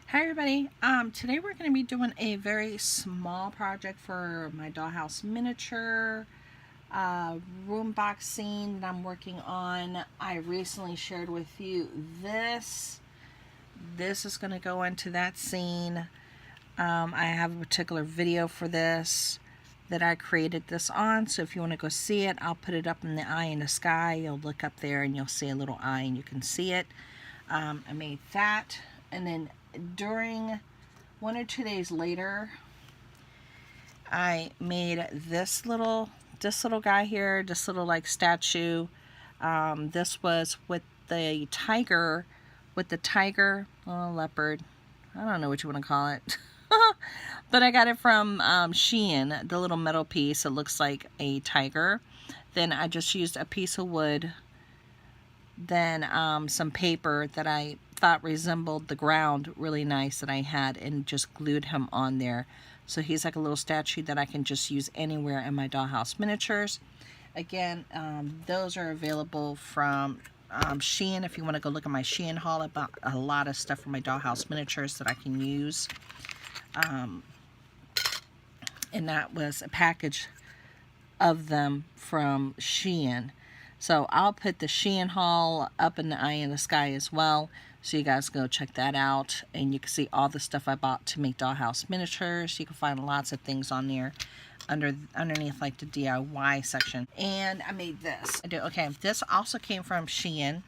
Hi everybody, today we're going to be doing a very small project for my dollhouse miniature room box scene that I'm working on. I recently shared with you this is going to go into that scene. I have a particular video for this that I created this on, so if you want to go see it, I'll put it up in the eye in the sky. You'll look up there and you'll see a little eye and you can see it. I made that, and then during 1 or 2 days later, I made this little guy here, this little like statue. This was with the tiger, leopard, I don't know what you want to call it. But I got it from Shein, the little metal piece. It looks like a tiger. Then I just used a piece of wood, then some paper that I thought resembled the ground really nice that I had, and just glued him on there. So he's like a little statue that I can just use anywhere in my dollhouse miniatures. Again, those are available from Shein. If you want to go look at my Shein haul, I bought a lot of stuff for my dollhouse miniatures that I can use. And that was a package of them from Shein. So I'll put the Shein haul up in the eye in the sky as well, so you guys go check that out, and you can see all the stuff I bought to make dollhouse miniatures. You can find lots of things on there underneath like the DIY section. And I made this. Okay, this also came from Shein,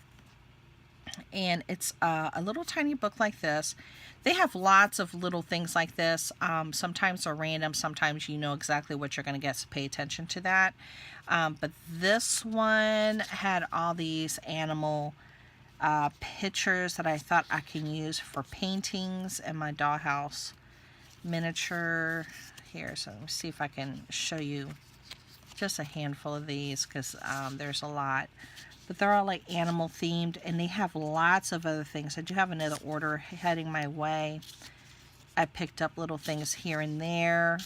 and it's a little tiny book like this. They have lots of little things like this. Sometimes they're random, sometimes you know exactly what you're going to get, so pay attention to that. But this one had all these animal pictures that I thought I can use for paintings in my dollhouse miniature here. So let me see if I can show you just a handful of these, because there's a lot. But they're all like animal themed, and they have lots of other things. I do have another order heading my way. I picked up little things here and there.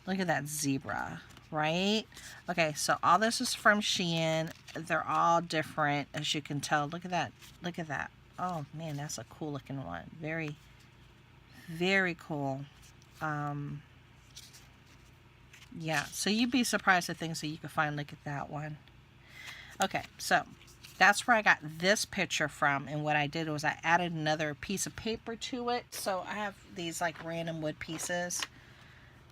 Look at that zebra, right? Okay, so all this is from Shein. They're all different, as you can tell. Look at that. Look at that. Oh man, that's a cool looking one. Very, very cool. Yeah, so you'd be surprised at things that you could find. Look at that one. Okay, so that's where I got this picture from, and what I did was I added another piece of paper to it. So I have these like random wood pieces,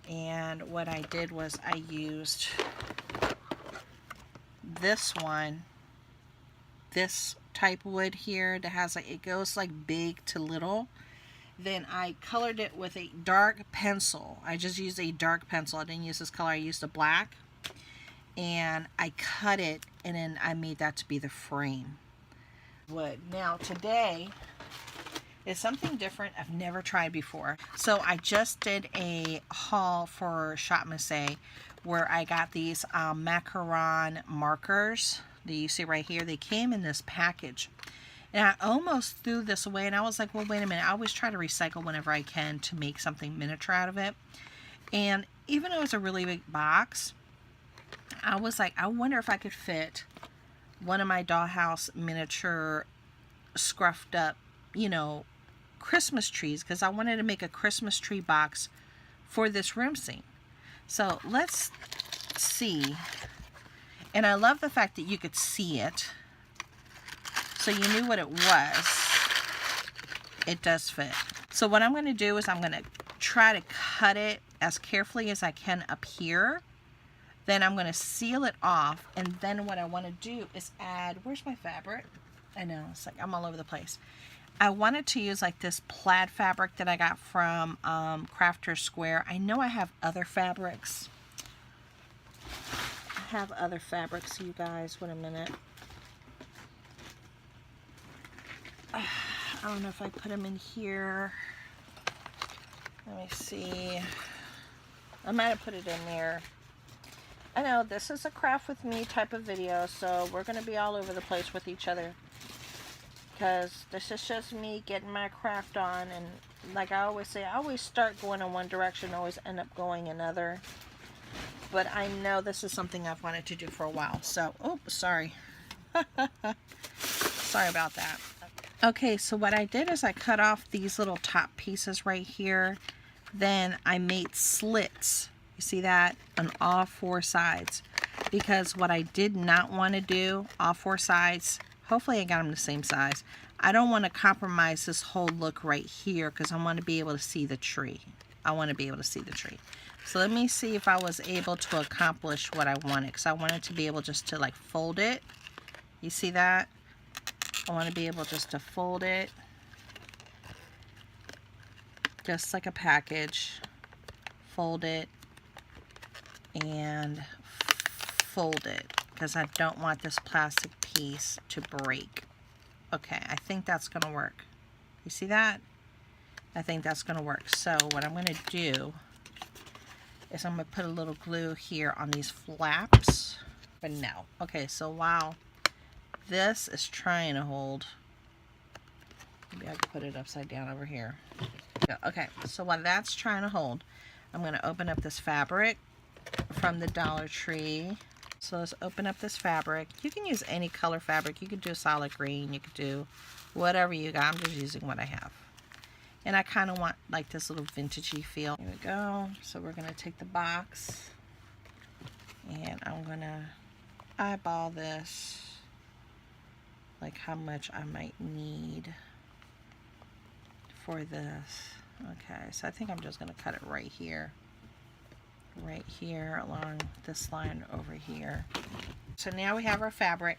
and what I did was I used this one, this type of wood here that has like, it goes like big to little. Then I colored it with a dark pencil. I just used a dark pencil. I didn't use this color, I used a black. And I cut it, and then I made that to be the frame. Wood. Now today is something different I've never tried before. So I just did a haul for ShopMissA where I got these macaron markers that you see right here. They came in this package, and I almost threw this away, and I was like, well, wait a minute. I always try to recycle whenever I can to make something miniature out of it. And even though it's a really big box, I was like, I wonder if I could fit one of my dollhouse miniature scruffed up, you know, Christmas trees, because I wanted to make a Christmas tree box for this room scene. So let's see. And I love the fact that you could see it, so you knew what it was. It does fit. So what I'm going to do is I'm going to try to cut it as carefully as I can up here. Then I'm going to seal it off, and then what I want to do is add, where's my fabric? I know, it's like I'm all over the place. I wanted to use like this plaid fabric that I got from Crafter's Square. I know I have other fabrics. I have other fabrics, you guys. Wait a minute. I don't know if I put them in here. Let me see. I might have put it in there. I know this is a craft with me type of video, so we're going to be all over the place with each other because this is just me getting my craft on, and like I always say, I always start going in one direction, always end up going another. But I know this is something I've wanted to do for a while. So, oh, sorry. Sorry about that. Okay, so what I did is I cut off these little top pieces right here. Then I made slits. You see that? On all four sides. Because what I did not want to do, all four sides, hopefully I got them the same size. I don't want to compromise this whole look right here because I want to be able to see the tree. I want to be able to see the tree. So let me see if I was able to accomplish what I wanted, because I wanted to be able just to like fold it. You see that? I want to be able just to fold it. Just like a package. Fold it. And fold it, because I don't want this plastic piece to break. Okay, I think that's going to work. You see that? I think that's going to work. So what I'm going to do is I'm going to put a little glue here on these flaps. But no. Okay, so while this is trying to hold, maybe I can put it upside down over here. Okay, so while that's trying to hold, I'm going to open up this fabric from the Dollar Tree. So let's open up this fabric. You can use any color fabric. You could do solid green. You could do whatever you got. I'm just using what I have. And I kind of want like this little vintagey feel. Here we go. So we're going to take the box and I'm going to eyeball this, like how much I might need for this. Okay, so I think I'm just going to cut it right here along this line over here. So now we have our fabric.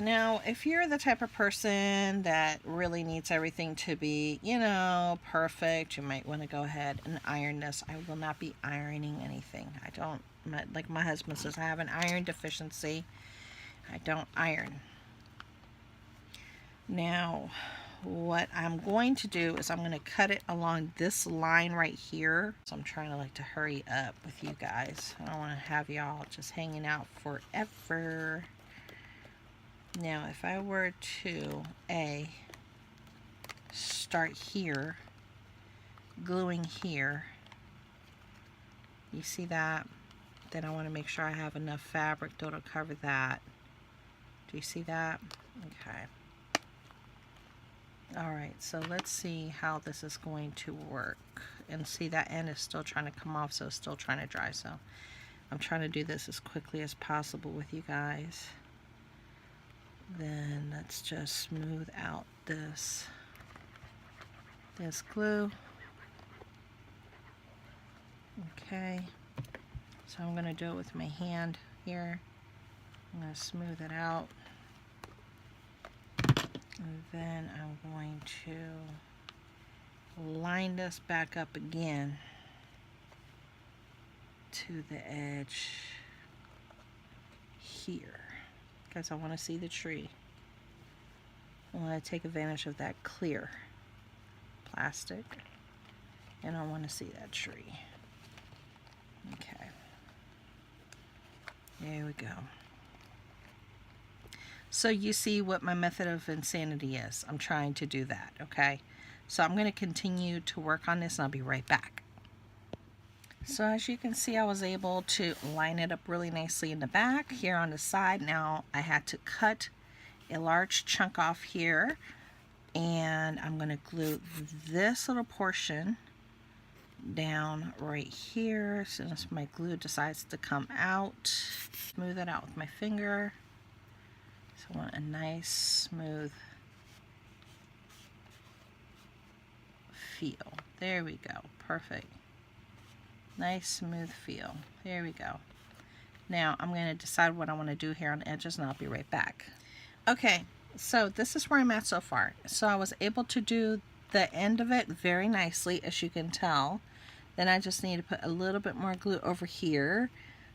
Now, if you're the type of person that really needs everything to be, you know, perfect, you might want to go ahead and iron this. I will not be ironing anything. I don't, like my husband says, I have an iron deficiency. I don't iron. Now, what I'm going to do is I'm going to cut it along this line right here. So I'm trying to like to hurry up with you guys. I don't want to have y'all just hanging out forever. Now, if I were to start here, gluing here, you see that? Then I want to make sure I have enough fabric to cover that. Do you see that? Okay. Alright, so let's see how this is going to work. And see, that end is still trying to come off, so it's still trying to dry. So I'm trying to do this as quickly as possible with you guys. Then let's just smooth out this glue. Okay, so I'm going to do it with my hand here. I'm going to smooth it out. And then I'm going to line this back up again to the edge here, because I want to see the tree. I want to take advantage of that clear plastic, and I want to see that tree. Okay, there we go. So you see what my method of insanity is. I'm trying to do that, okay? So I'm going to continue to work on this and I'll be right back. So as you can see, I was able to line it up really nicely in the back. Here on the side, now I had to cut a large chunk off here, and I'm going to glue this little portion down right here. As soon as my glue decides to come out, smooth it out with my finger. So I want a nice smooth feel. There we go. Perfect. Nice smooth feel. There we go. Now I'm going to decide what I want to do here on the edges, and I'll be right back. Okay, so this is where I'm at so far. So I was able to do the end of it very nicely, as you can tell. Then I just need to put a little bit more glue over here.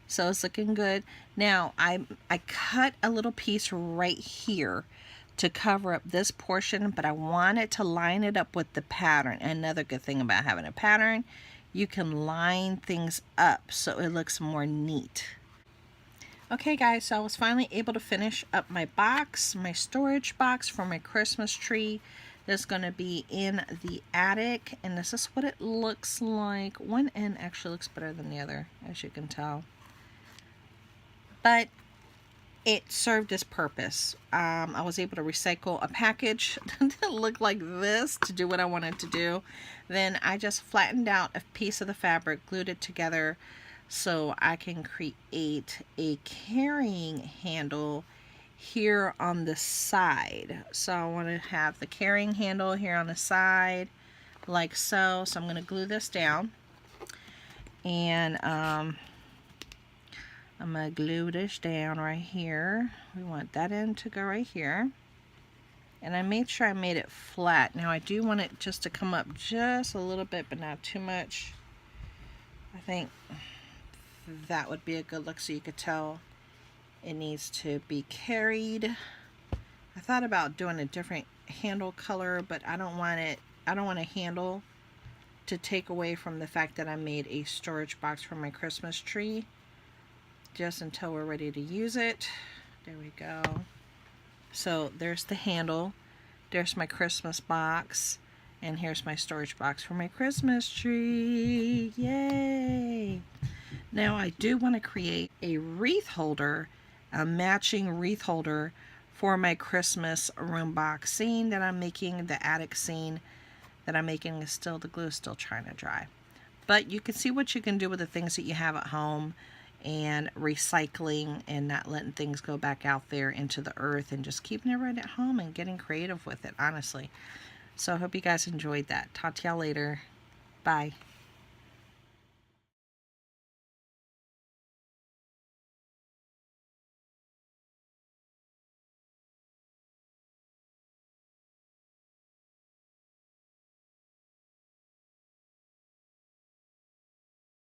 So it's looking good. Now I cut a little piece right here to cover up this portion, but I wanted to line it up with the pattern. Another good thing about having a pattern, you can line things up so it looks more neat. Okay guys, so I was finally able to finish up my box, my storage box for my Christmas tree. That's going to be in the attic, and this is what it looks like. One end actually looks better than the other, as you can tell. But it served its purpose. I was able to recycle a package that looked like this to do what I wanted to do. Then I just flattened out a piece of the fabric, glued it together so I can create a carrying handle here on the side. So I want to have the carrying handle here on the side like so. So I'm going to glue this down, and I'm going to glue this down right here. We want that end to go right here. And I made sure I made it flat. Now I do want it just to come up just a little bit, but not too much. I think that would be a good look, so you could tell it needs to be carried. I thought about doing a different handle color, but I don't want a handle to take away from the fact that I made a storage box for my Christmas tree, just until we're ready to use it. There we go. So there's the handle, there's my Christmas box, and here's my storage box for my Christmas tree. Yay! Now I do want to create a wreath holder, a matching wreath holder for my Christmas room box scene that I'm making. The attic scene that I'm making is still, the glue is still trying to dry. But you can see what you can do with the things that you have at home, and recycling and not letting things go back out there into the earth, and just keeping it right at home and getting creative with it, honestly. So I hope you guys enjoyed that. Talk to y'all later. Bye.